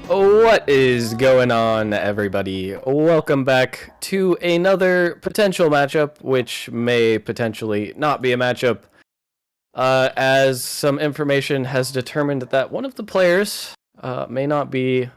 What is going on, everybody? Welcome back to another potential matchup, which may potentially not be a matchup, as some information has determined that one of the players may not be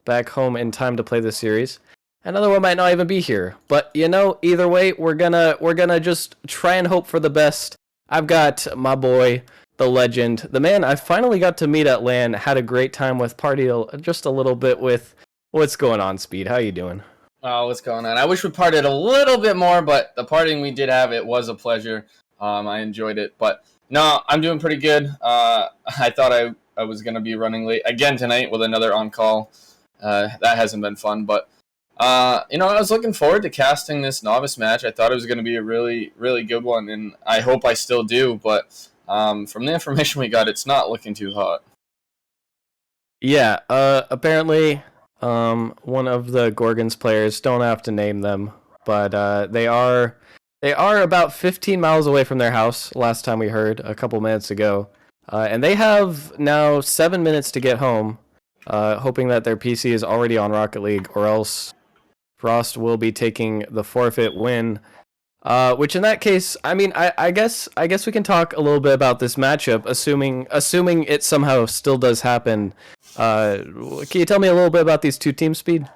back home in time to play the series. Another one might not even be here. But either way, we're gonna just try and hope for the best. I've got my boy, the legend, the man I finally got to meet at LAN. Had a great time with, party just a little bit with. What's going on, Speed? How you doing? Oh, what's going on? I wish we partied a little bit more, but the partying we did have, it was a pleasure. I enjoyed it, but no, I'm doing pretty good. I thought I was going to be running late again tonight with another on-call. That hasn't been fun, but I was looking forward to casting this novice match. I thought it was going to be a really, really good one, and I hope I still do, but from the information we got, it's not looking too hot. Yeah, apparently, one of the Gorgons players, don't have to name them, but they are about 15 miles away from their house, last time we heard, a couple minutes ago. And they have now 7 minutes to get home, hoping that their PC is already on Rocket League, or else Frost will be taking the forfeit win. Which in that case, I mean, I guess we can talk a little bit about this matchup, assuming it somehow still does happen. Can you tell me a little bit about these two teams, Speed?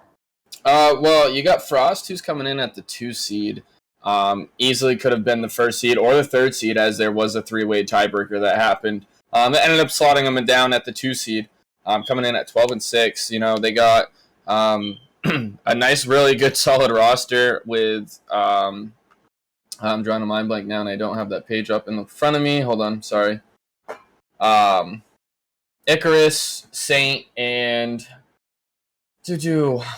Well, you got Frost, who's coming in at the 2 seed. Easily could have been the 1st seed or the 3rd seed, as there was a 3-way tiebreaker that happened. It ended up slotting them down at the 2 seed, coming in at 12-6. They got a nice, really good, solid roster with. I'm drawing a mind blank now, and I don't have that page up in front of me. Hold on, sorry. Icarus, Saint, and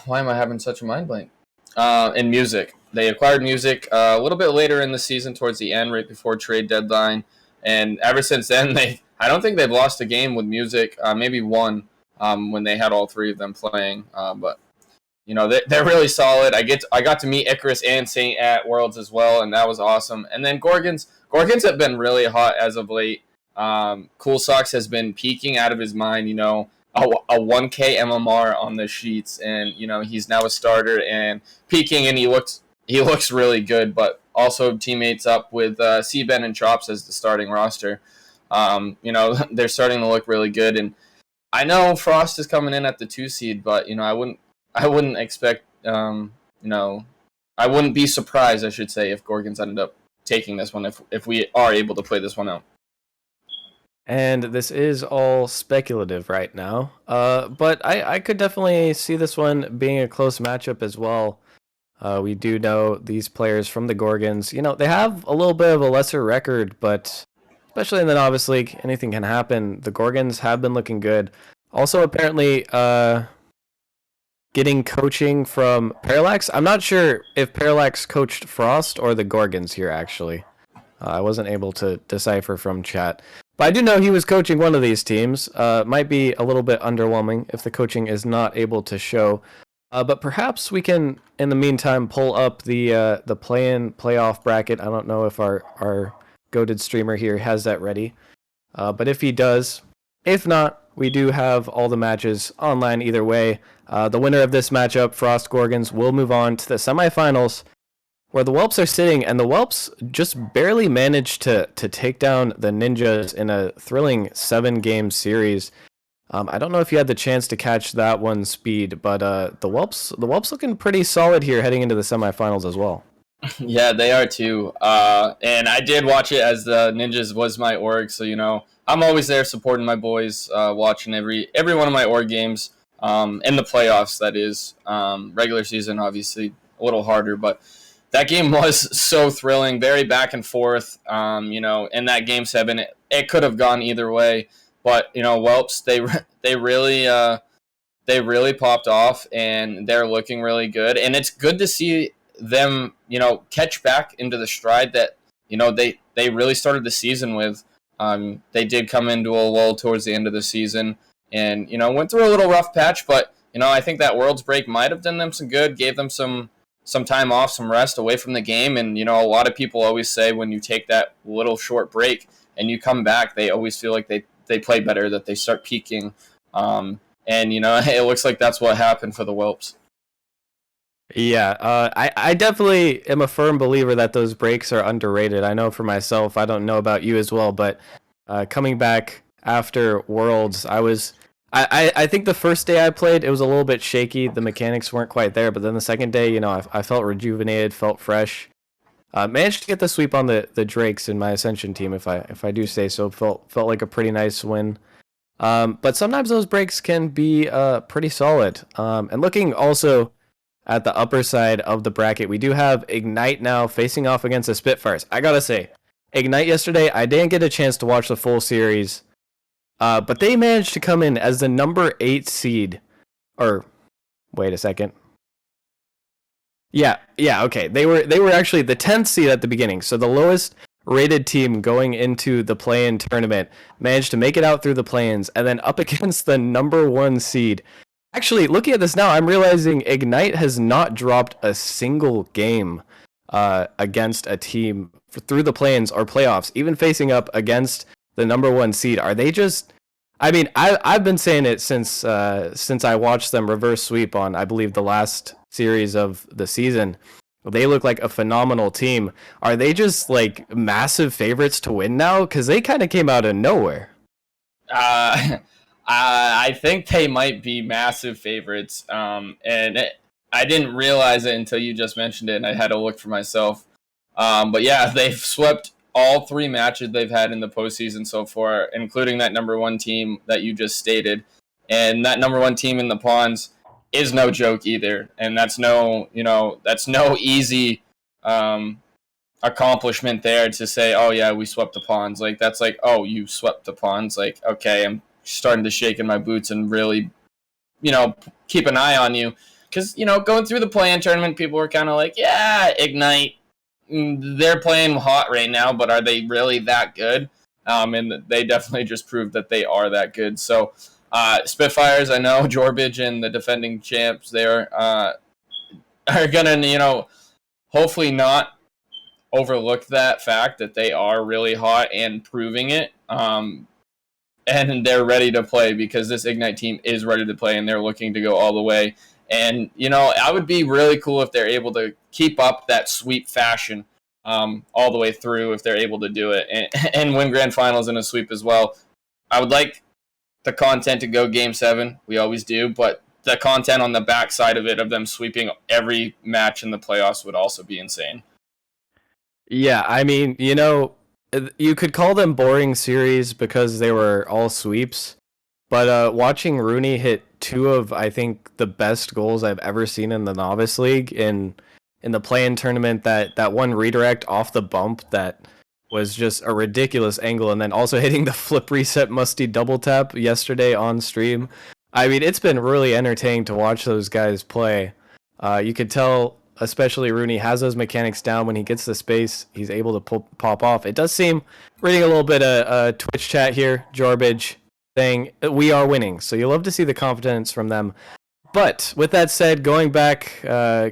why am I having such a mind blank? And Music. They acquired Music a little bit later in the season, towards the end, right before trade deadline, and ever since then, I don't think they've lost a game with Music. Maybe one when they had all 3 of them playing, but. They're really solid. I got to meet Icarus and Saint at Worlds as well, and that was awesome. And then Gorgons have been really hot as of late. Cool Socks has been peaking out of his mind. A 1K MMR on the sheets, and he's now a starter and peaking, and he looks really good. But also teammates up with C-Ben and Chops as the starting roster. They're starting to look really good, and I know Frost is coming in at the 2 seed, but I wouldn't expect, I wouldn't be surprised, I should say, if Gorgons ended up taking this one, if we are able to play this one out. And this is all speculative right now, but I could definitely see this one being a close matchup as well. We do know these players from the Gorgons, they have a little bit of a lesser record, but especially in the Novice League, anything can happen. The Gorgons have been looking good. Also, apparently, getting coaching from Parallax. I'm not sure if Parallax coached Frost or the Gorgons here, actually. I wasn't able to decipher from chat. But I do know he was coaching one of these teams. Might be a little bit underwhelming if the coaching is not able to show. But perhaps we can, in the meantime, pull up the play-in playoff bracket. I don't know if our goated streamer here has that ready. But if he does, if not, we do have all the matches online either way. The winner of this matchup, Frost Gorgons, will move on to the semifinals, where the Whelps are sitting, and the Whelps just barely managed to take down the Ninjas in a thrilling 7-game series. I don't know if you had the chance to catch that one, Speed, but the Whelps looking pretty solid here heading into the semifinals as well. Yeah, they are too. And I did watch it, as the Ninjas was my org, so I'm always there supporting my boys, watching every one of my org games. In the playoffs, that is. Regular season, obviously, a little harder, but that game was so thrilling, very back and forth. In that game 7, it could have gone either way, but Whelps, they really popped off, and they're looking really good, and it's good to see them catch back into the stride that they really started the season with. They did come into a lull towards the end of the season, and went through a little rough patch, but I think that Worlds break might have done them some good, gave them some time off, some rest away from the game. And a lot of people always say when you take that little short break and you come back, they always feel like they play better, that they start peaking. And, it looks like that's what happened for the Whelps. Yeah, I definitely am a firm believer that those breaks are underrated. I know for myself, I don't know about you as well, but coming back after Worlds, I think the first day I played, it was a little bit shaky. The mechanics weren't quite there, but then the second day, I felt rejuvenated, felt fresh. Managed to get the sweep on the Drakes in my Ascension team, if I do say so. Felt like a pretty nice win. But sometimes those breaks can be pretty solid. And looking also at the upper side of the bracket, we do have Ignite now facing off against the Spitfires. I gotta say, Ignite yesterday, I didn't get a chance to watch the full series, but they managed to come in as the number 8 seed. Or, wait a second. Yeah, okay. They were actually the 10th seed at the beginning, so the lowest rated team going into the play-in tournament managed to make it out through the play-ins, and then up against the number 1 seed. Actually, looking at this now, I'm realizing Ignite has not dropped a single game against a team through the play-ins or playoffs, even facing up against the number 1 seed. Are they just... I mean, I've been saying it since I watched them reverse sweep on, I believe, the last series of the season. They look like a phenomenal team. Are they just like massive favorites to win now? Because they kind of came out of nowhere. I think they might be massive favorites. I didn't realize it until you just mentioned it, and I had to look for myself. But yeah, they've swept all 3 matches they've had in the postseason so far, including that number 1 team that you just stated. And that number 1 team in the Pawns is no joke either. And that's no easy accomplishment there to say, oh yeah, we swept the Pawns. Like, that's like, oh, you swept the Pawns. Like, okay, I'm starting to shake in my boots and really, keep an eye on you. Because, going through the play-in tournament, people were kind of like, yeah, Ignite, they're playing hot right now, but are they really that good? And they definitely just proved that they are that good. So, Spitfires, I know, Jorbage and the defending champs there are going to, hopefully not overlook that fact that they are really hot and proving it. And they're ready to play because this Ignite team is ready to play and they're looking to go all the way. And, I would be really cool if they're able to keep up that sweep fashion all the way through, if they're able to do it and win grand finals in a sweep as well. I would like the content to go game 7. We always do, but the content on the backside of it, of them sweeping every match in the playoffs, would also be insane. Yeah, I mean, you could call them boring series because they were all sweeps, but watching Rooney hit 2 of, I think, the best goals I've ever seen in the Novice League in the play-in tournament, that one redirect off the bump that was just a ridiculous angle, and then also hitting the flip reset musty double tap yesterday on stream. I mean, it's been really entertaining to watch those guys play. You could tell, especially Rooney, has those mechanics down. When he gets the space, he's able to pop off. It does seem, reading a little bit of Twitch chat here, Jorbage saying, we are winning. So you'll love to see the confidence from them. But with that said, going back,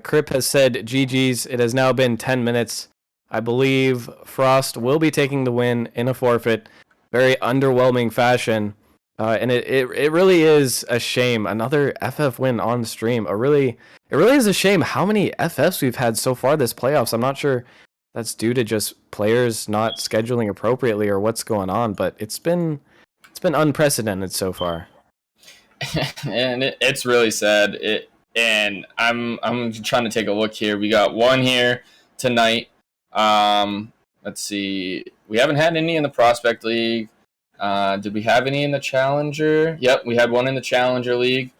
Crip has said GG's. It has now been 10 minutes. I believe Frost will be taking the win in a forfeit. Very underwhelming fashion. And it really is a shame. Another FF win on stream. It really is a shame how many FFs we've had so far this playoffs. I'm not sure that's due to just players not scheduling appropriately or what's going on, but it's been unprecedented so far. And it's really sad. And I'm trying to take a look here. We got one here tonight. Let's see. We haven't had any in the Prospect League. Did we have any in the Challenger? Yep, we had one in the Challenger League.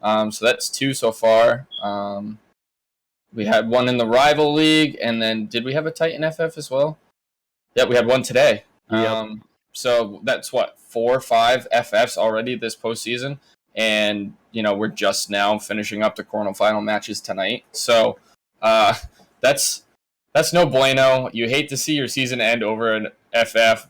So that's 2 so far. We had one in the Rival League, and then did we have a Titan FF as well? Yeah, we had one today. Yep. So that's 4 or 5 FFs already this postseason, and we're just now finishing up the quarterfinal matches tonight. So that's no bueno. You hate to see your season end over an FF,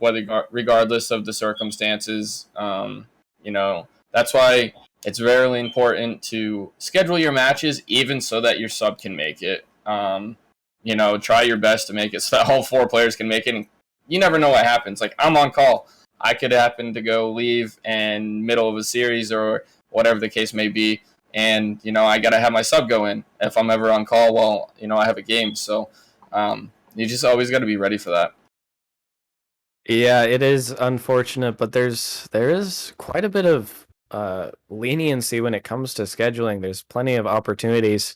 regardless of the circumstances. That's why it's very important to schedule your matches, even so that your sub can make it. Try your best to make it so that all 4 players can make it. And you never know what happens. Like, I'm on call. I could happen to go leave in middle of a series, or whatever the case may be. And, I got to have my sub go in if I'm ever on call while, I have a game. So you just always got to be ready for that. Yeah, it is unfortunate, but there is quite a bit of leniency when it comes to scheduling. There's plenty of opportunities.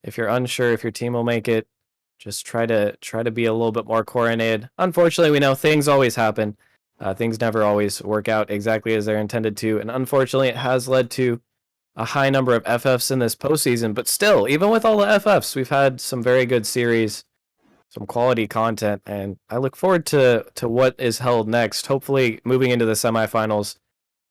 If you're unsure if your team will make it, just try to be a little bit more coordinated. Unfortunately, we know things always happen. Things never always work out exactly as they're intended to, and unfortunately, it has led to a high number of FFs in this postseason. But still, even with all the FFs, we've had some very good series, some quality content, and I look forward to what is held next. Hopefully, moving into the semifinals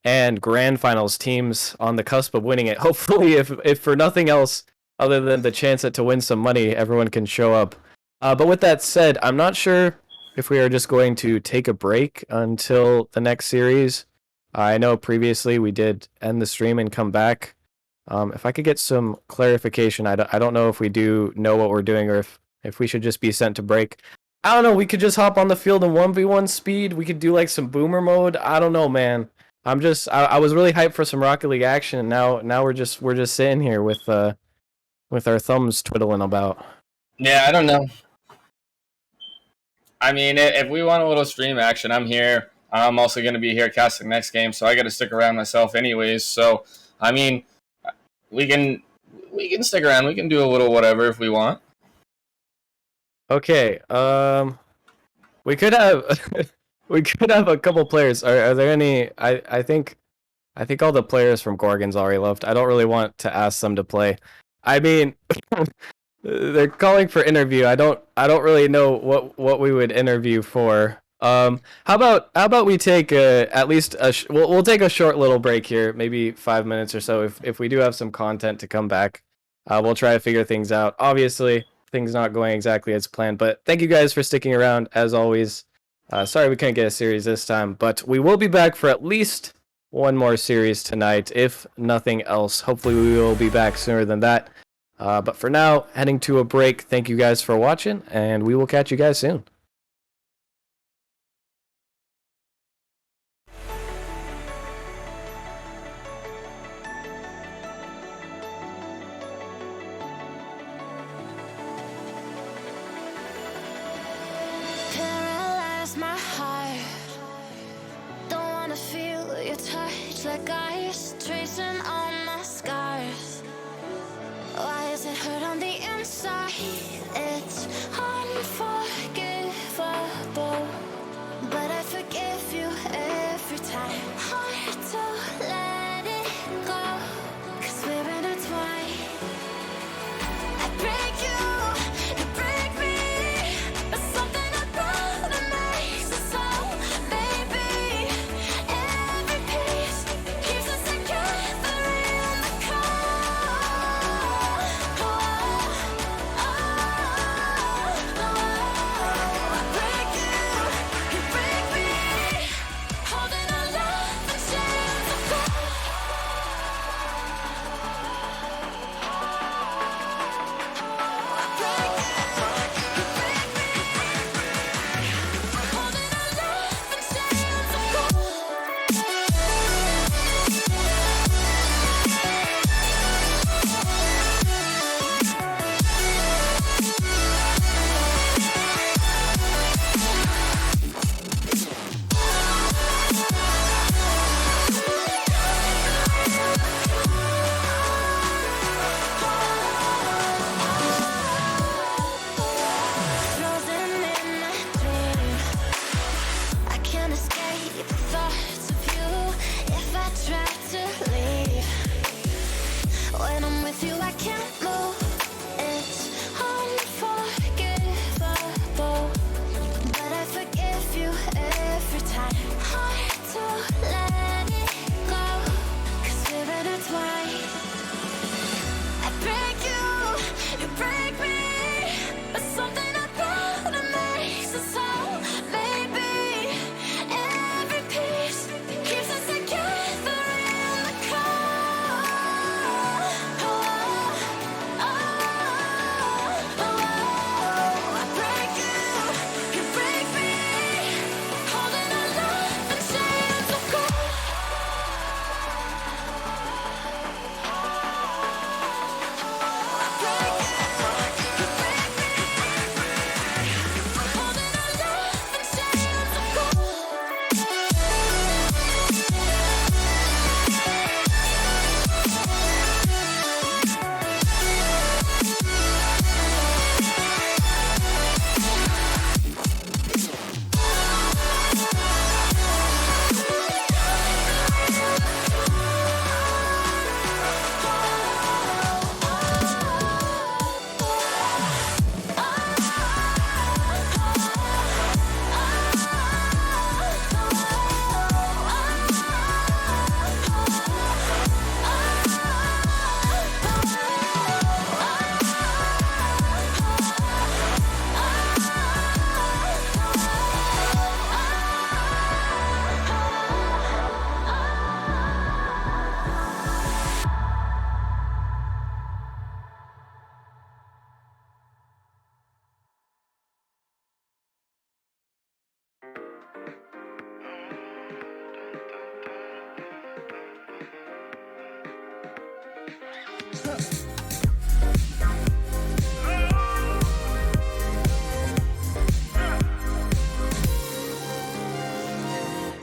and grand finals, teams on the cusp of winning it. Hopefully, if for nothing else other than the chance to win some money, everyone can show up. But with that said, I'm not sure if we are just going to take a break until the next series. I know previously we did end the stream and come back. If I could get some clarification, I don't know if we do know what we're doing or if we should just be sent to break. I don't know. We could just hop on the field in 1v1 speed. We could do like some boomer mode. I don't know, man. I was really hyped for some Rocket League action. And now we're just sitting here with our thumbs twiddling about. Yeah, I don't know. I mean, if we want a little stream action, I'm here. I'm also going to be here casting next game, so I got to stick around myself anyways. So, I mean, we can stick around. We can do a little whatever if we want. Okay. We could have we could have a couple players. Are there any? I think all the players from Gorgons already left. I don't really want to ask them to play. I mean, they're calling for interview. I don't really know what we would interview for. How about we take we'll take a short little break here, maybe 5 minutes or so. If we do have some content to come back, we'll try to figure things out. Obviously, things not going exactly as planned, but thank you guys for sticking around as always. Sorry we couldn't get a series this time, but we will be back for at least one more series tonight, if nothing else. Hopefully we will be back sooner than that. But for now, heading to a break. Thank you guys for watching, and we will catch you guys soon. Paralyze my heart. Don't wanna feel your touch like ice tracing all my scars. Why is it hurt on the inside? It's unforgivable, but I forgive you every time. Hard to let it go, 'cause we're intertwined. I break you, you break me, but something about it makes it so, baby. Every piece keeps us together in the cold. I break you break me, holding our love in chains of gold.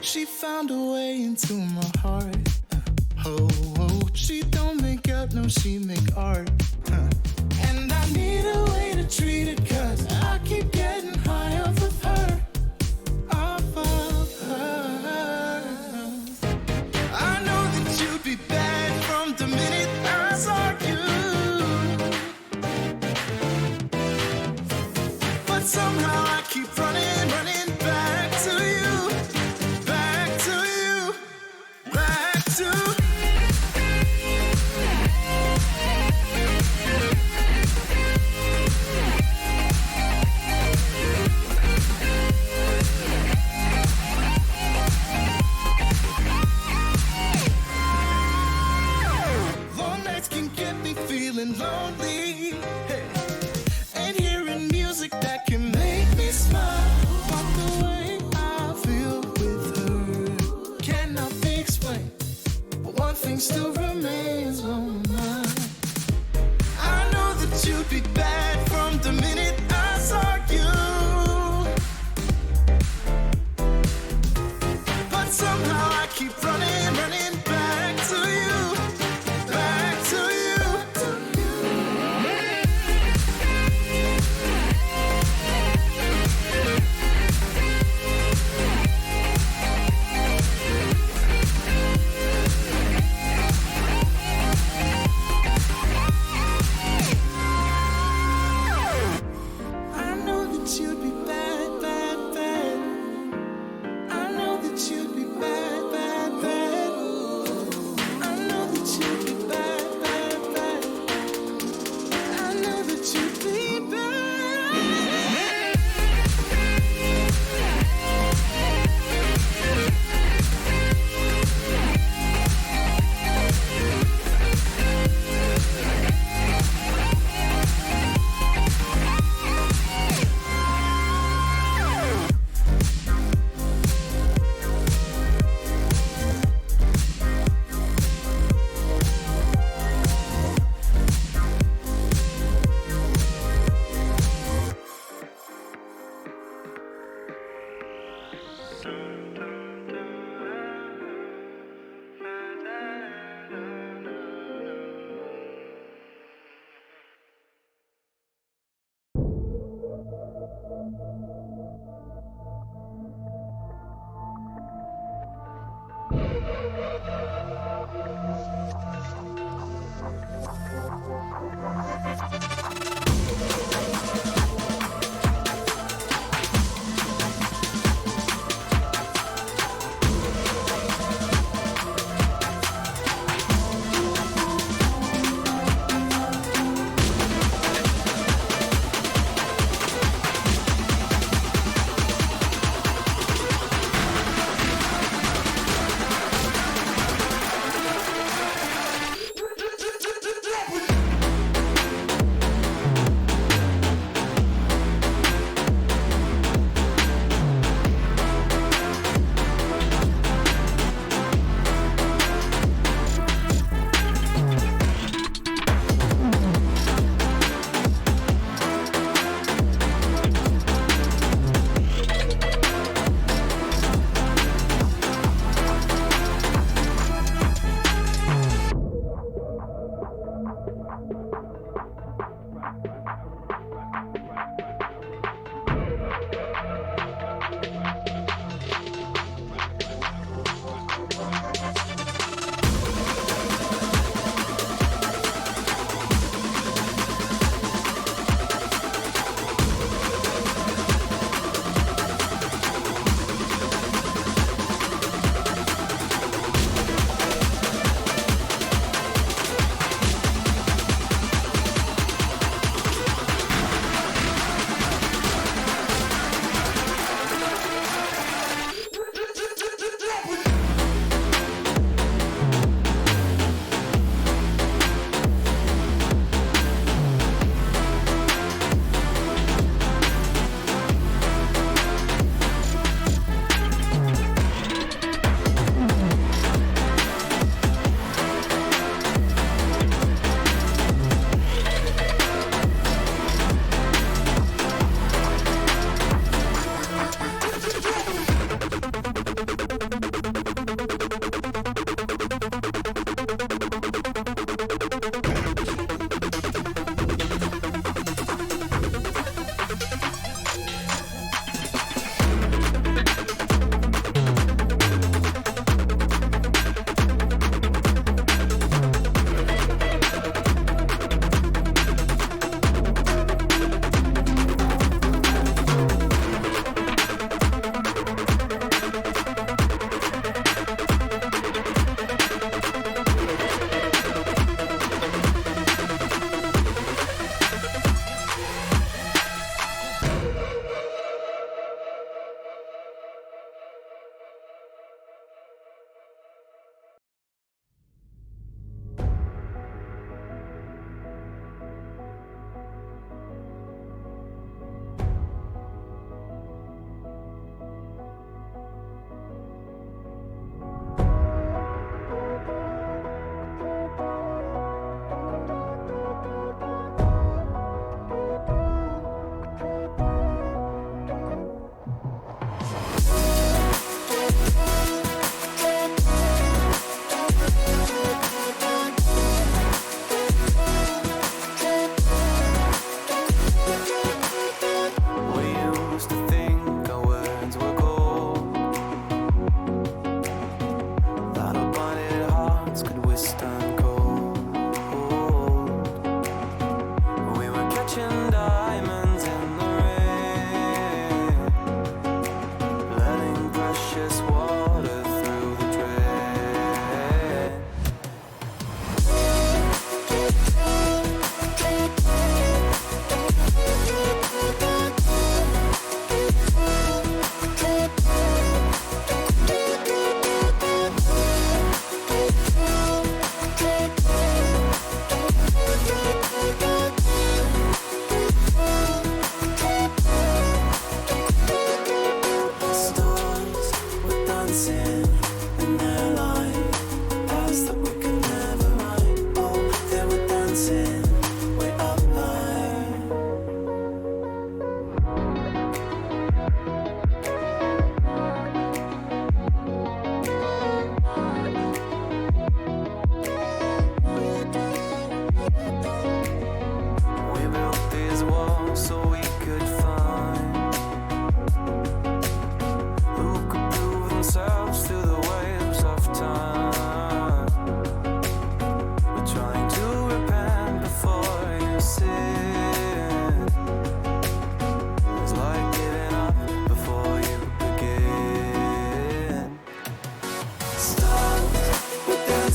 She found a way into my heart. Oh, oh, she don't make up, no, she make art. And I need a way to treat it, cause I keep getting high off of her. Off of her. I know that you'd be bad from the minute I saw you. But somehow I keep running back to you. Back to you. Back to long nights can get me feeling lonely. Hey. And hearing music that can make me smile. But the way I feel with her cannot be explained. But one thing still remains on my mind. I know that you'd be bad from the minute I saw you. But somehow I keep running back to you. Back to you.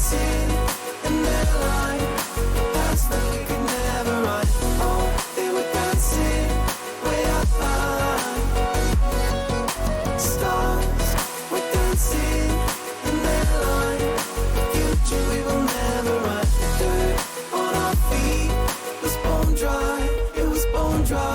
dancing in their line, paths that we could never run. Oh, they were dancing way up high. Stars were dancing in their line, future we will never run. Dirt on our feet was bone dry, it was bone dry.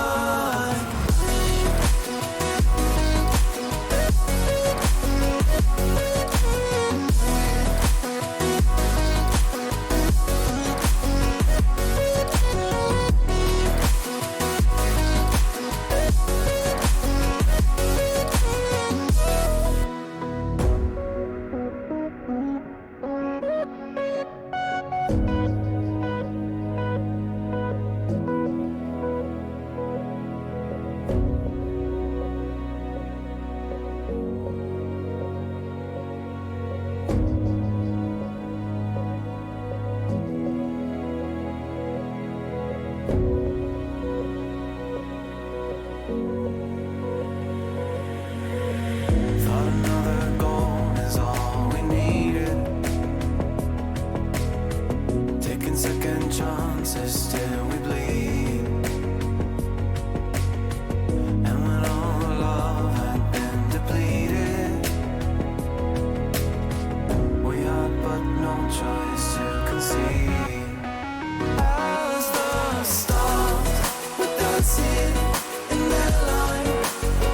Thought another goal is all we needed. Taking second chances till we bleed. And when all the love had been depleted, we had but no choice to concede. As the stars were dancing in their line,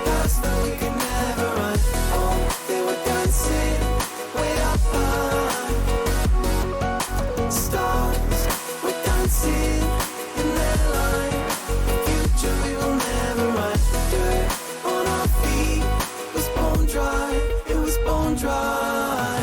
paths that we could never run. Oh, they were dancing way up high. Stars were dancing in their line, future we will never run. Dirt on our feet was bone dry, it was bone dry.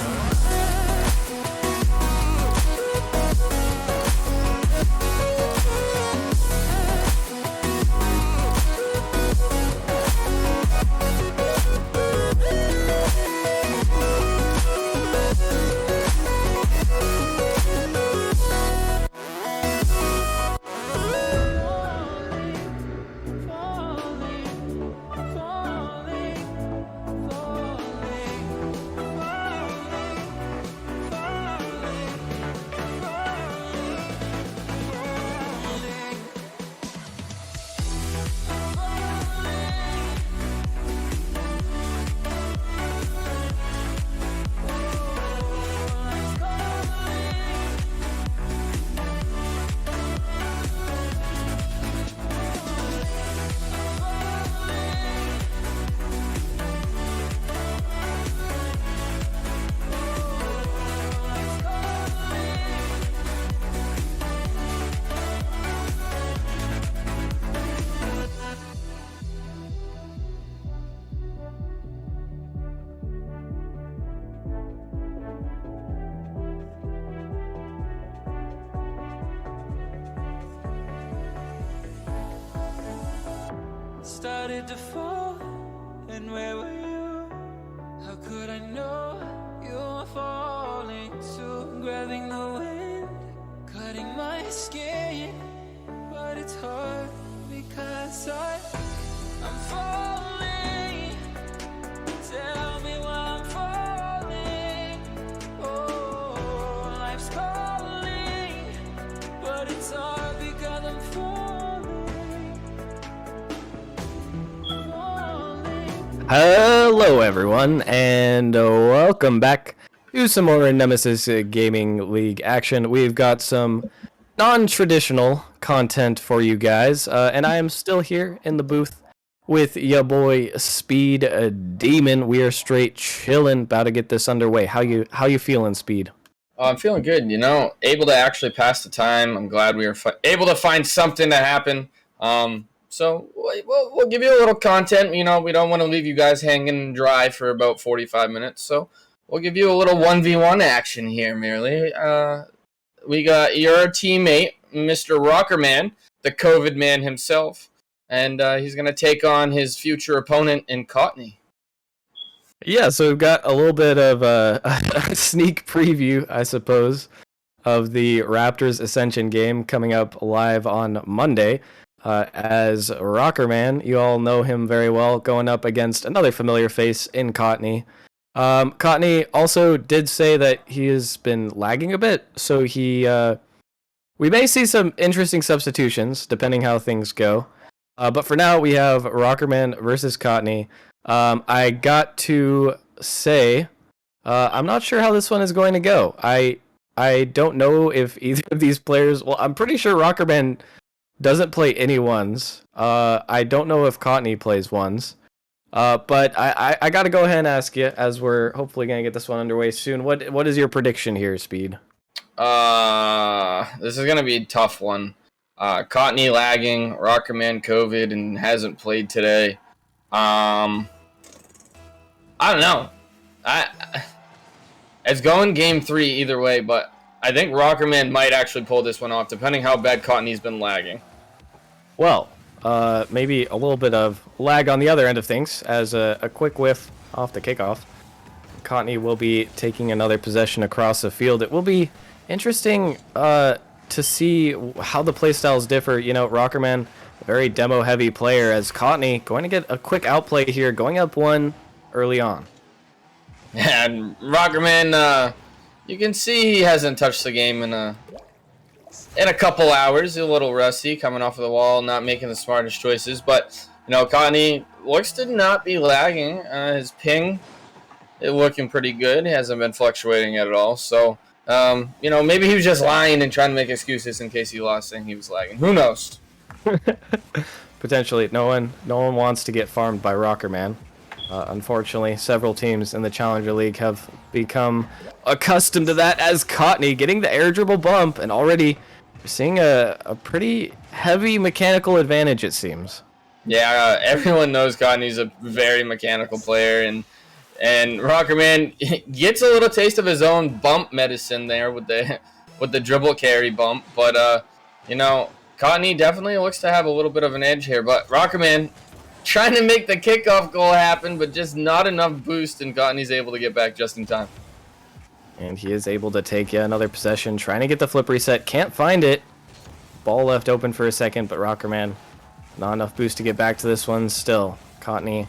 Started to fall, and where were you? How could I know you were falling too? Grabbing the wind, cutting my skin, but it's hard because I'm falling. Tell me why I'm falling. Oh, life's calling, but it's hard because I'm falling. Hello, everyone, and welcome back to some more Nemesis Gaming League action. We've got some non-traditional content for you guys, and I am still here in the booth with ya boy Speed Demon. We are straight chilling, about to get this underway. How you feeling, Speed? Oh, I'm feeling good, able to actually pass the time. I'm glad we were able to find something to happen. So we'll give you a little content. We don't want to leave you guys hanging dry for about 45 minutes. So we'll give you a little 1v1 action here, merely. We got your teammate, Mr. Rockerman, the COVID man himself, and he's going to take on his future opponent in Cotni. Yeah, so we've got a little bit of a sneak preview, I suppose, of the Raptors Ascension game coming up live on Monday. As Rockerman, you all know him very well, going up against another familiar face in Cotni. Cotni also did say that he has been lagging a bit, so we may see some interesting substitutions depending how things go. But for now, we have Rockerman versus Cotni. I got to say, I'm not sure how this one is going to go. I don't know if either of these players. Well, I'm pretty sure Rockerman doesn't play any ones. I don't know if Cotni plays ones. But I got to go ahead and ask you, as we're hopefully going to get this one underway soon. What is your prediction here, Speed? This is gonna be a tough one. Cotni lagging, Rockerman COVID and hasn't played today. I don't know. It's going game 3 either way, but I think Rockerman might actually pull this one off, depending how bad Cotni's been lagging. Well, maybe a little bit of lag on the other end of things, as a quick whiff off the kickoff. Cotni will be taking another possession across the field. It will be interesting to see how the playstyles differ. You know, Rockerman, a very demo-heavy player, as Cotni going to get a quick outplay here, going up 1 early on. And Rockerman, you can see he hasn't touched the game in a couple hours. A little rusty, coming off of the wall, not making the smartest choices. But, you know, Cotni looks to not be lagging. His ping is looking pretty good. He hasn't been fluctuating at all. So, you know, maybe he was just lying and trying to make excuses in case he lost saying he was lagging. Who knows? Potentially, no one wants to get farmed by Rockerman. Unfortunately, several teams in the Challenger League have become accustomed to that, as Cotni getting the air dribble bump and already seeing a pretty heavy mechanical advantage, it seems. Yeah, everyone knows Cotni's a very mechanical player, and Rockerman gets a little taste of his own bump medicine there with the dribble carry bump. But you know, Cotni definitely looks to have a little bit of an edge here. But Rockerman trying to make the kickoff goal happen, but just not enough boost, and Cotni's able to get back just in time. And he is able to take yet another possession, trying to get the flip reset. Can't find it. Ball left open for a second, but Rockerman, not enough boost to get back to this one. Still, Cotni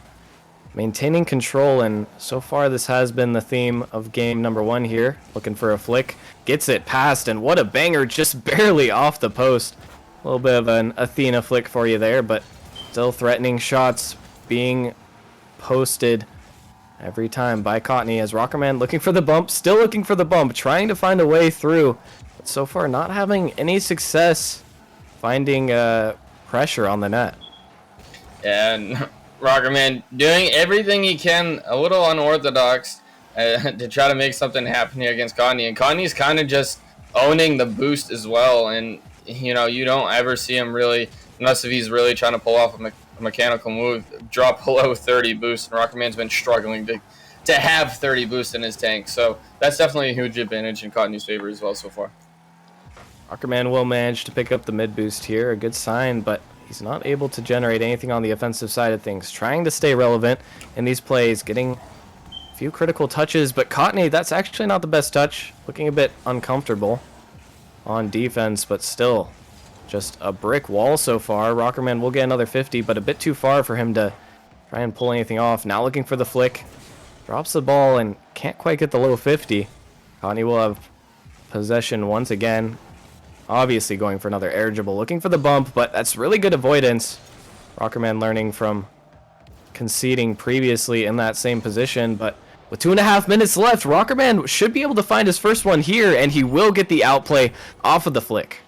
maintaining control, and so far this has been the theme of game number 1 here. Looking for a flick. Gets it past, and what a banger, just barely off the post. A little bit of an Athena flick for you there, but still threatening shots being posted every time by Cotni, as Rockerman looking for the bump, still looking for the bump, trying to find a way through, but so far not having any success finding pressure on the net. And Rockerman doing everything he can, a little unorthodox, to try to make something happen here against Cotni. And Cotni's kind of just owning the boost as well. And, you know, you don't ever see him really, unless if he's really trying to pull off a mechanical move, drop below 30 boost. And Rockerman's been struggling to have 30 boost in his tank. So that's definitely a huge advantage in Cotni's favor as well so far. Rockerman will manage to pick up the mid boost here, a good sign, but he's not able to generate anything on the offensive side of things. Trying to stay relevant in these plays, getting a few critical touches, but Cotni, that's actually not the best touch. Looking a bit uncomfortable on defense, but still just a brick wall so far. Rockerman will get another 50, but a bit too far for him to try and pull anything off. Now looking for the flick. Drops the ball and can't quite get the low 50. Cotni will have possession once again. Obviously going for another air dribble, looking for the bump, but that's really good avoidance. Rockerman learning from conceding previously in that same position, but with 2.5 minutes left, Rockerman should be able to find his first one here, and he will get the outplay off of the flick.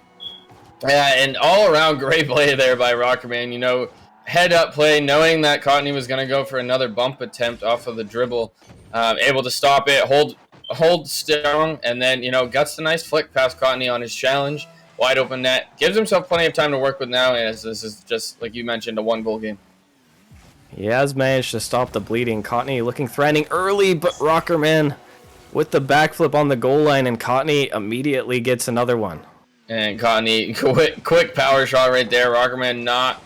Yeah, and all around great play there by Rockerman. You know, head up play, knowing that Cotni was going to go for another bump attempt off of the dribble, able to stop it, hold strong, and then, you know, guts the nice flick past Cotni on his challenge. Wide open net. Gives himself plenty of time to work with now, as this is just, like you mentioned, a 1-goal game. He has managed to stop the bleeding. Cotni looking threatening early, but Rockerman with the backflip on the goal line, and Cotni immediately gets another one. And Cotni, quick power shot right there. Rockerman not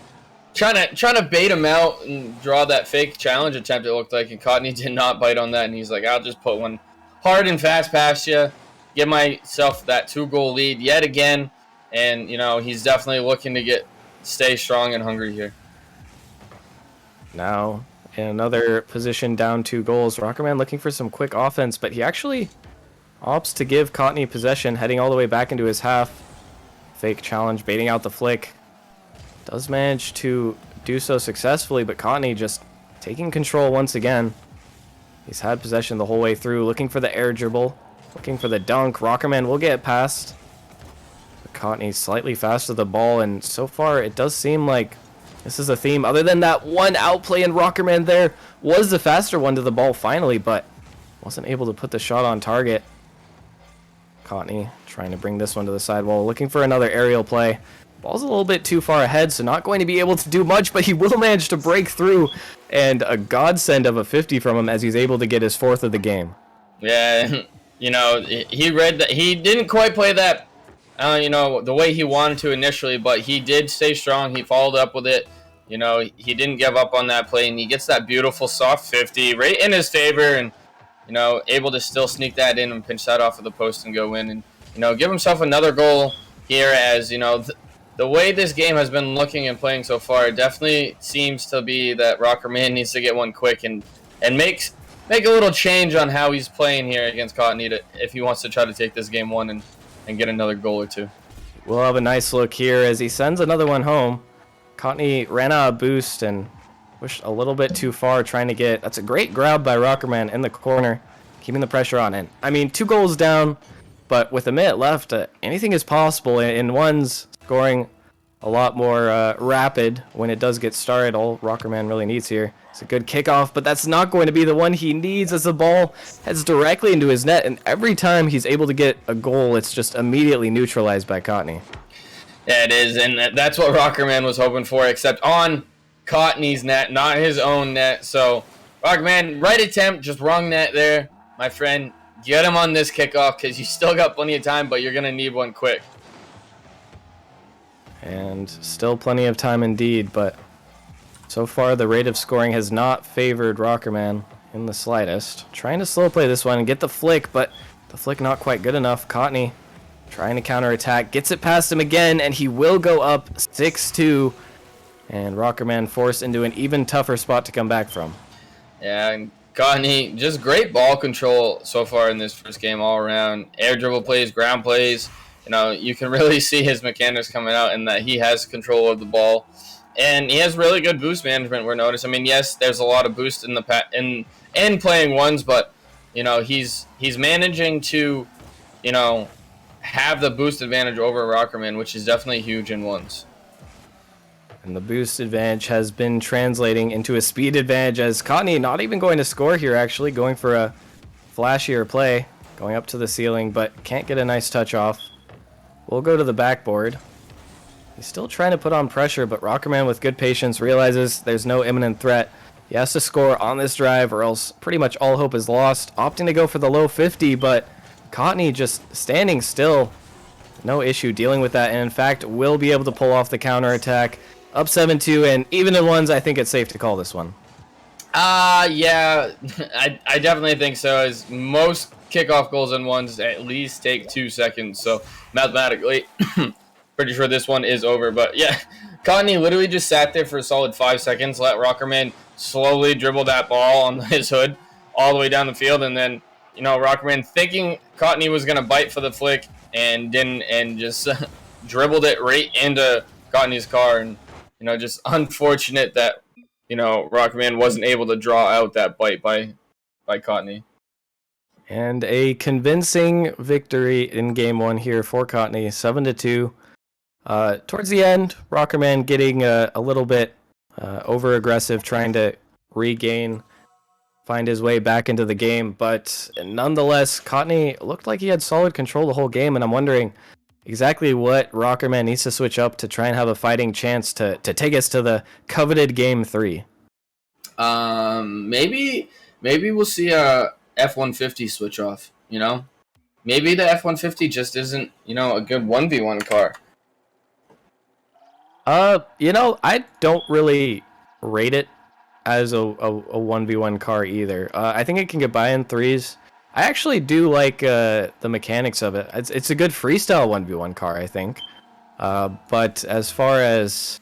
trying to bait him out and draw that fake challenge attempt, it looked like, and Cotni did not bite on that, and he's like, I'll just put one hard and fast past you, give myself that 2-goal lead yet again. And, you know, he's definitely looking to stay strong and hungry here. Now in another position down 2 goals. Rockerman looking for some quick offense, but he actually opts to give Cotni possession, heading all the way back into his half. Fake challenge, baiting out the flick. Does manage to do so successfully, but Cotni just taking control once again. He's had possession the whole way through, looking for the air dribble, looking for the dunk. Rockerman will get past. Cotni slightly faster the ball, and so far it does seem like this is a theme. Other than that one outplay, and Rockerman there was the faster one to the ball finally, but wasn't able to put the shot on target. Cotni trying to bring this one to the sidewall, looking for another aerial play. Ball's a little bit too far ahead, so not going to be able to do much, but he will manage to break through, and a godsend of a 50 from him as he's able to get his 4th of the game. Yeah, you know, he read that he didn't quite play that, you know, the way he wanted to initially, but he did stay strong. He followed up with it. You know, he didn't give up on that play, and he gets that beautiful soft 50 right in his favor, and, you know, able to still sneak that in and pinch that off of the post and go in and, you know, give himself another goal here as, you know, the way this game has been looking and playing so far, it definitely seems to be that Rockerman needs to get one quick and make a little change on how he's playing here against Cotni if he wants to try to take this game 1 and get another goal or 2. We'll have a nice look here as he sends another one home. Cotni ran out of boost and pushed a little bit too far trying to get... That's a great grab by Rockerman in the corner, keeping the pressure on. And I mean, 2 goals down, but with a minute left, anything is possible. In one's scoring a lot more rapid when it does get started. All Rockerman really needs here is a good kickoff, but that's not going to be the one he needs as the ball heads directly into his net. And every time he's able to get a goal, it's just immediately neutralized by Cotni. Yeah, it is, and that's what Rockerman was hoping for, except on Cotni's net, not his own net. So, Rockerman, right attempt, just wrong net there. My friend, get him on this kickoff because you still got plenty of time, but you're going to need one quick. And still plenty of time indeed, but so far the rate of scoring has not favored Rockerman in the slightest. Trying to slow play this one and get the flick, but the flick not quite good enough. Cotni trying to counterattack, gets it past him again, and he will go up 6-2. And Rockerman forced into an even tougher spot to come back from. Yeah, and Cotni, just great ball control so far in this first game all around. Air dribble plays, ground plays. You know, you can really see his mechanics coming out in that he has control of the ball. And he has really good boost management, we're noticing. I mean, yes, there's a lot of boost in in playing ones, but, you know, he's managing to, you know, have the boost advantage over Rockerman, which is definitely huge in ones. And the boost advantage has been translating into a speed advantage as Cotni not even going to score here, actually, going for a flashier play, going up to the ceiling, but can't get a nice touch off. We'll go to the backboard. He's still trying to put on pressure, but Rockerman with good patience realizes there's no imminent threat. He has to score on this drive or else pretty much all hope is lost. Opting to go for the low 50, but Cotni just standing still. No issue dealing with that, and in fact will be able to pull off the counterattack. Up 7-2, and even in ones, I think it's safe to call this one. Yeah, I definitely think so, as most kickoff goals in ones at least take 2 seconds, so mathematically, pretty sure this one is over. But yeah, Cotni literally just sat there for a solid 5 seconds, let Rockerman slowly dribble that ball on his hood all the way down the field, and then, you know, Rockerman thinking Cotni was going to bite for the flick and didn't, and just dribbled it right into Cotni's car. And, you know, just unfortunate that, you know, Rockerman wasn't able to draw out that bite by Cotni. And a convincing victory in game 1 here for Cotni, 7-2. Towards the end, Rockerman getting a little bit over-aggressive, trying to find his way back into the game. But nonetheless, Cotni looked like he had solid control the whole game, and I'm wondering exactly what Rockerman needs to switch up to try and have a fighting chance to take us to the coveted game 3. Maybe we'll see a F-150 switch off, you know? Maybe the F-150 just isn't, you know, a good 1v1 car. You know, I don't really rate it as a 1v1 car either. I think it can get by in 3s. I actually do like the mechanics of it. It's a good freestyle 1v1 car, I think. But as far as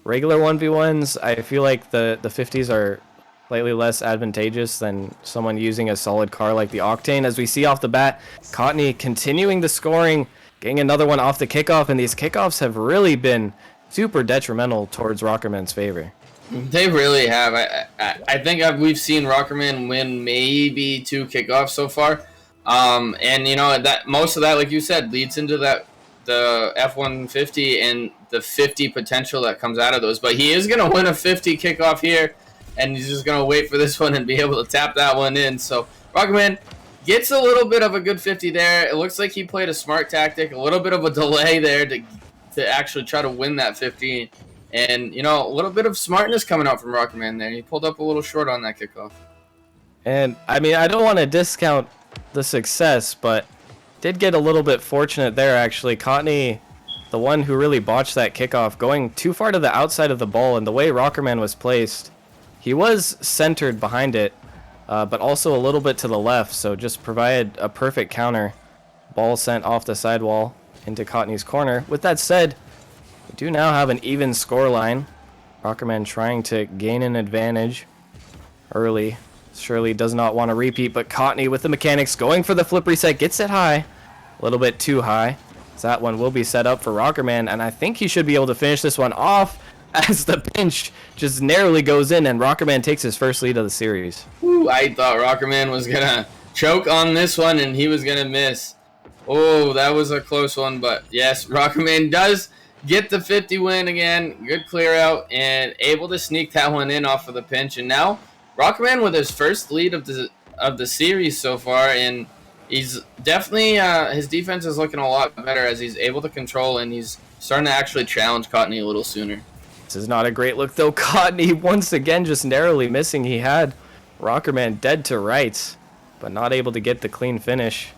regular 1v1s, I feel like the 50s are slightly less advantageous than someone using a solid car like the Octane. As we see off the bat, Cotni continuing the scoring, getting another one off the kickoff, and these kickoffs have really been super detrimental towards Rockerman's favor. They really have. I think we've seen Rockerman win maybe 2 kickoffs so far, and that most of that, like you said, leads into the F-150 and the 50 potential that comes out of those. But he is going to win a 50 kickoff here, and he's just going to wait for this one and be able to tap that one in. So Rockerman gets a little bit of a good 50 there. It looks like he played a smart tactic, a little bit of a delay there to actually try to win that 15. And, a little bit of smartness coming out from Rockerman there. He pulled up a little short on that kickoff. And, I mean, I don't want to discount the success, but did get a little bit fortunate there, actually. Cotni, the one who really botched that kickoff, going too far to the outside of the ball, and the way Rockerman was placed, he was centered behind it, but also a little bit to the left, so just provided a perfect counter. Ball sent off the sidewall into Cotni's corner. With that said, we do now have an even score line. Rockerman trying to gain an advantage early. Surely does not want to repeat, but Cotni with the mechanics going for the flip reset, gets it high. A little bit too high. So that one will be set up for Rockerman, and I think he should be able to finish this one off as the pinch just narrowly goes in, and Rockerman takes his first lead of the series. Ooh, I thought Rockerman was going to choke on this one, and he was going to miss. Oh, that was a close one, but yes, Rockerman does get the 50 win again. Good clear out and able to sneak that one in off of the pinch. And now Rockerman with his first lead of the series so far, and he's definitely his defense is looking a lot better as he's able to control, and he's starting to actually challenge Cotni a little sooner. This is not a great look though. Cotni once again just narrowly missing. He had Rockerman dead to rights, but not able to get the clean finish.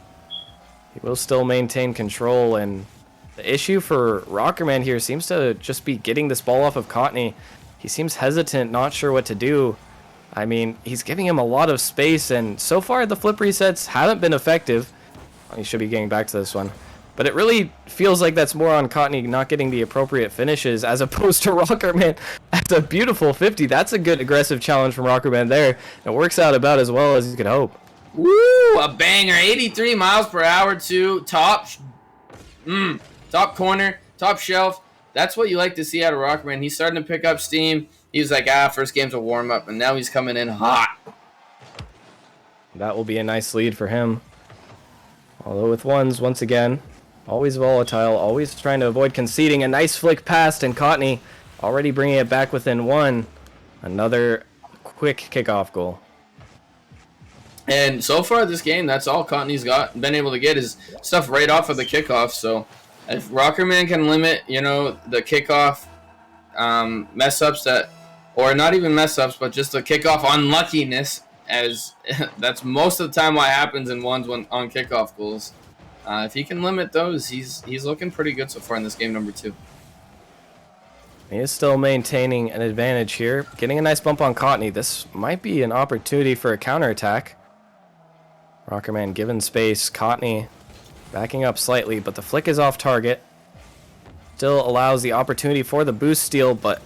He will still maintain control, and the issue for Rockerman here seems to just be getting this ball off of Cotni. He seems hesitant, not sure what to do. I mean, he's giving him a lot of space, and so far the flip resets haven't been effective. He should be getting back to this one. But it really feels like that's more on Cotni not getting the appropriate finishes as opposed to Rockerman. That's a beautiful 50. That's a good aggressive challenge from Rockerman there. It works out about as well as you could hope. Woo! A banger. 83 miles per hour to top corner, top shelf. That's what you like to see out of Rockerman. He's starting to pick up steam. He's like, first game's a warm-up, and now he's coming in hot. That will be a nice lead for him. Although with ones, once again, always volatile, always trying to avoid conceding. A nice flick past, and Cotni already bringing it back within one. Another quick kickoff goal. And so far this game, that's all Cotni's been able to get is stuff right off of the kickoff. So if Rockerman can limit, the kickoff mess-ups or not even mess-ups, but just the kickoff unluckiness, as that's most of the time what happens in ones on kickoff goals. If he can limit those, he's looking pretty good so far in this game number 2. He is still maintaining an advantage here. Getting a nice bump on Cotni. This might be an opportunity for a counterattack. Rockerman given space. Cotni backing up slightly, but the flick is off target. Still allows the opportunity for the boost steal, but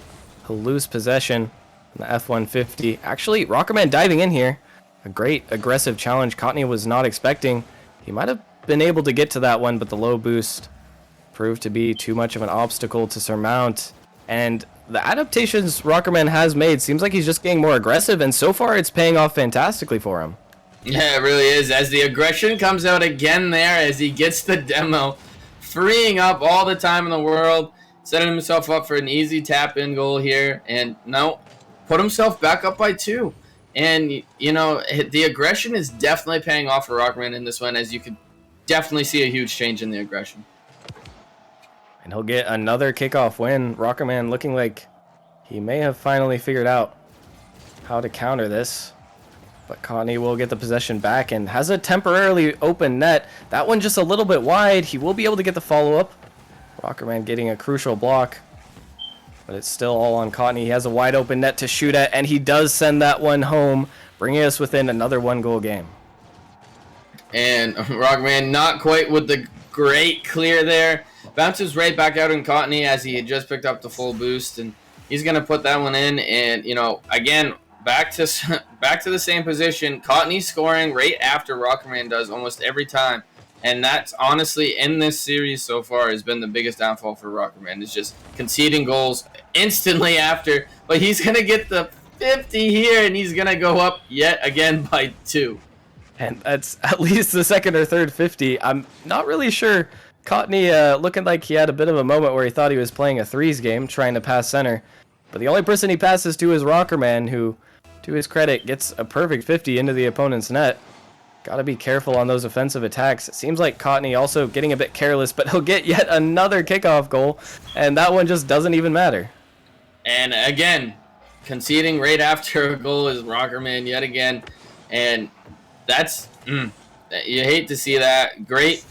he'll lose possession. The F-150. Actually, Rockerman diving in here. A great aggressive challenge Cotni was not expecting. He might have been able to get to that one, but the low boost proved to be too much of an obstacle to surmount. And the adaptations Rockerman has made seems like he's just getting more aggressive, and so far it's paying off fantastically for him. Yeah, it really is. As the aggression comes out again there, as he gets the demo, freeing up all the time in the world, setting himself up for an easy tap-in goal here, and now put himself back up by 2. And, the aggression is definitely paying off for Rockerman in this one, as you could definitely see a huge change in the aggression. And he'll get another kickoff win. Rockerman looking like he may have finally figured out how to counter this. But Cotni will get the possession back and has a temporarily open net. That one just a little bit wide. He will be able to get the follow-up. Rockerman getting a crucial block. But it's still all on Cotni. He has a wide open net to shoot at, and he does send that one home, bringing us within another 1-goal game. And Rockerman not quite with the great clear there. Bounces right back out in Cotni as he had just picked up the full boost, and he's going to put that one in. And, again, back to the same position. Cotni scoring right after Rockerman does almost every time. And that's honestly, in this series so far, has been the biggest downfall for Rockerman. It's just conceding goals instantly after. But he's going to get the 50 here, and he's going to go up yet again by 2. And that's at least the second or third 50. I'm not really sure. Cotni looking like he had a bit of a moment where he thought he was playing a threes game, trying to pass center. But the only person he passes to is Rockerman, who, to his credit, gets a perfect 50 into the opponent's net. Got to be careful on those offensive attacks. It seems like Cotni also getting a bit careless, but he'll get yet another kickoff goal, and that one just doesn't even matter. And again, conceding right after a goal is Rockerman yet again, and that's you hate to see that. Great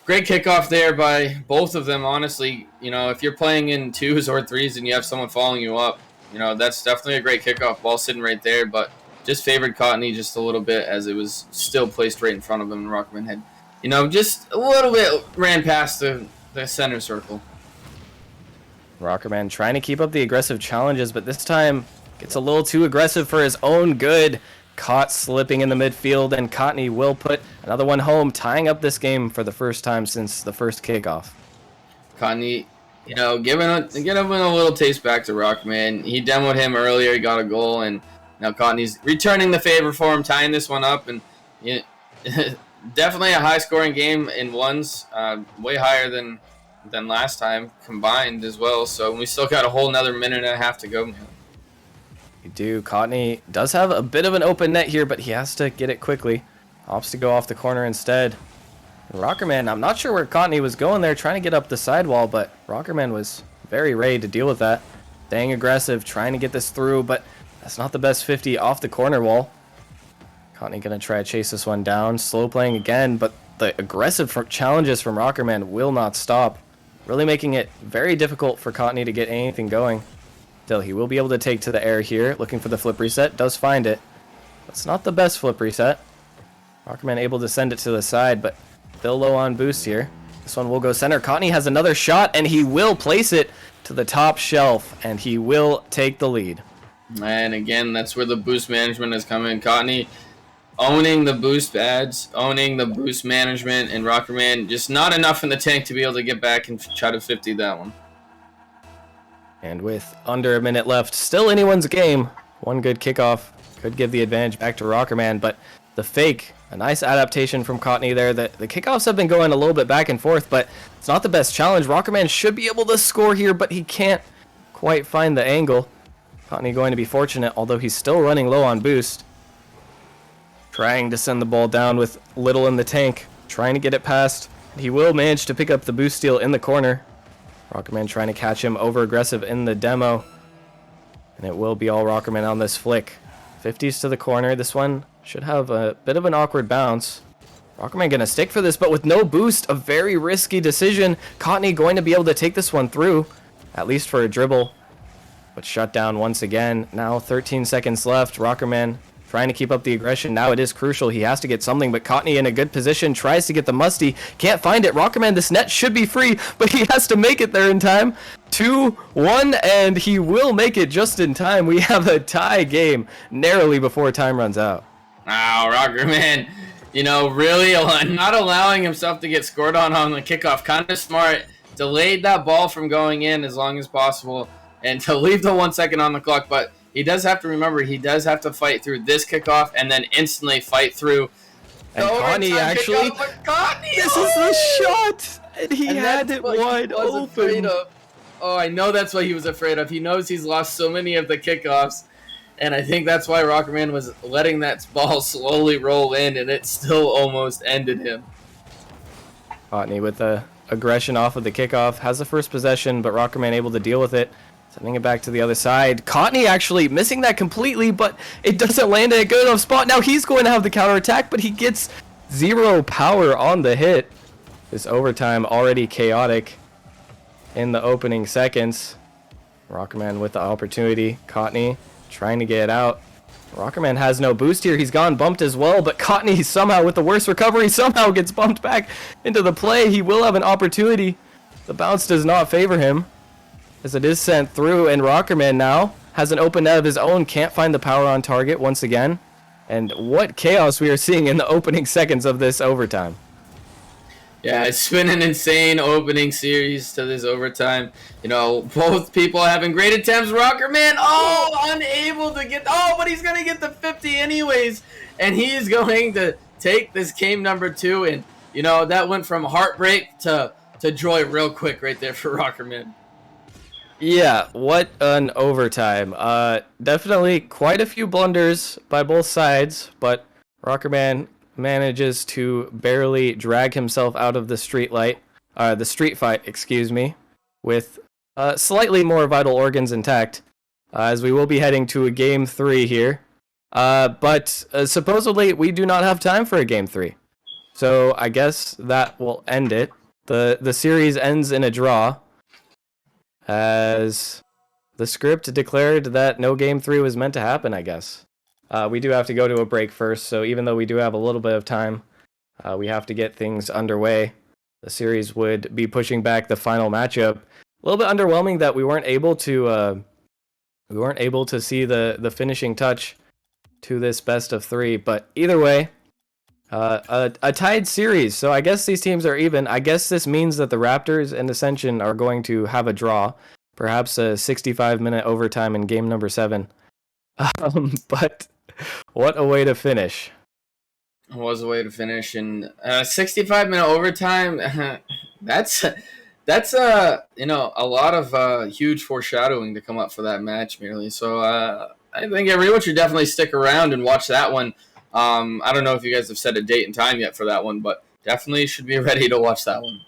kickoff there by both of them. Honestly, if you're playing in 2s or 3s and you have someone following you up, that's definitely a great kickoff. Ball sitting right there, but just favored Cotni just a little bit as it was still placed right in front of him, and Rockerman had, just a little bit ran past the center circle. Rockerman trying to keep up the aggressive challenges, but this time gets a little too aggressive for his own good. Caught slipping in the midfield, and Cotni will put another one home, tying up this game for the first time since the first kickoff. Cotni, giving him a little taste back to Rockerman. He demoed him earlier, he got a goal, and now Cotni's returning the favor for him, tying this one up, and definitely a high-scoring game in ones, way higher than last time combined as well. So we still got a whole another minute and a half to go. You do. Cotni does have a bit of an open net here, but he has to get it quickly. Opts to go off the corner instead. Rockerman, I'm not sure where Cotni was going there, trying to get up the sidewall, but Rockerman was very ready to deal with that. Staying aggressive, trying to get this through, but that's not the best 50 off the corner wall. Cotni going to try to chase this one down. Slow playing again, but the aggressive challenges from Rockerman will not stop. Really making it very difficult for Cotni to get anything going. Still, he will be able to take to the air here, looking for the flip reset. Does find it. That's not the best flip reset. Rockerman able to send it to the side, but still low on boost here. This one will go center. Cotni has another shot, and he will place it to the top shelf, and he will take the lead. And again, that's where the boost management is coming. Cotni owning the boost pads, owning the boost management, and Rockerman just not enough in the tank to be able to get back and try to 50 that one. And with under a minute left, still anyone's game. One good kickoff could give the advantage back to Rockerman, but the fake, a nice adaptation from Cotni there. The kickoffs have been going a little bit back and forth, but it's not the best challenge. Rockerman should be able to score here, but he can't quite find the angle. Cotni going to be fortunate, although he's still running low on boost. Trying to send the ball down with little in the tank. Trying to get it past. He will manage to pick up the boost steal in the corner. Rockerman trying to catch him over aggressive in the demo. And it will be all Rockerman on this flick. 50s to the corner. This one should have a bit of an awkward bounce. Rockerman going to stick for this, but with no boost, a very risky decision. Cotni going to be able to take this one through, at least for a dribble. But shut down once again. Now 13 seconds left. Rockerman trying to keep up the aggression. Now it is crucial. He has to get something, but Cotni in a good position. Tries to get the musty. Can't find it. Rockerman, this net should be free, but he has to make it there in time. 2-1, and he will make it just in time. We have a tie game narrowly before time runs out. Wow, Rockerman, really not allowing himself to get scored on the kickoff. Kind of smart. Delayed that ball from going in as long as possible and to leave the 1 second on the clock, but he does have to remember, he does have to fight through this kickoff and then instantly fight through. And Cotni actually, this is the shot, and he had it wide open. Oh, I know that's what he was afraid of. He knows he's lost so many of the kickoffs, and I think that's why Rockerman was letting that ball slowly roll in, and it still almost ended him. Cotni with the aggression off of the kickoff, has the first possession, but Rockerman able to deal with it. Sending it back to the other side. Cotni actually missing that completely, but it doesn't land in a good enough spot. Now he's going to have the counterattack, but he gets zero power on the hit. This overtime already chaotic in the opening seconds. Rockerman with the opportunity. Cotni trying to get it out. Rockerman has no boost here. He's gone bumped as well, but Cotni somehow with the worst recovery somehow gets bumped back into the play. He will have an opportunity. The bounce does not favor him, as it is sent through, and Rockerman now has an open net of his own, can't find the power on target once again. And what chaos we are seeing in the opening seconds of this overtime. Yeah, it's been an insane opening series to this overtime. You know, both people having great attempts. Rockerman, unable to get... Oh, but he's going to get the 50 anyways. And he's going to take this game number 2. And, you know, that went from heartbreak to joy real quick right there for Rockerman. Yeah, what an overtime. Definitely quite a few blunders by both sides, but Rockerman manages to barely drag himself out of the street fight, excuse me, with slightly more vital organs intact, as we will be heading to a game 3 here. But supposedly we do not have time for a game 3. So I guess that will end it. The series ends in a draw, as the script declared that no game 3 was meant to happen, I guess. We do have to go to a break first, so even though we do have a little bit of time, we have to get things underway. The series would be pushing back the final matchup. A little bit underwhelming that we weren't able to see the finishing touch to this best of 3, but either way, a tied series. So I guess these teams are even. I guess this means that the Raptors and Ascension are going to have a draw, perhaps a 65-minute overtime in game number 7. But what a way to finish. It was a way to finish. And 65-minute overtime, that's a lot of huge foreshadowing to come up for that match merely. So I think everyone should definitely stick around and watch that one. I don't know if you guys have set a date and time yet for that one, but definitely should be ready to watch that one.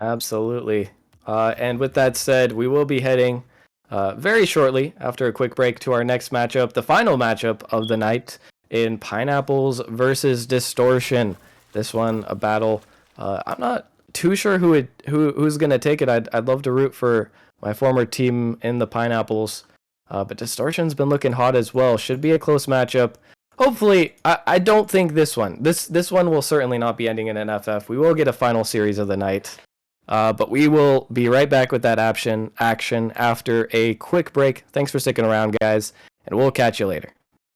Absolutely. And with that said, we will be heading very shortly after a quick break to our next matchup, the final matchup of the night in Pineapples versus Distortion. This one, a battle. I'm not too sure who's going to take it. I'd love to root for my former team in the Pineapples, but Distortion's been looking hot as well. Should be a close matchup. Hopefully, I don't think this one will certainly not be ending in an FF. We will get a final series of the night. But we will be right back with that action after a quick break. Thanks for sticking around, guys, and we'll catch you later.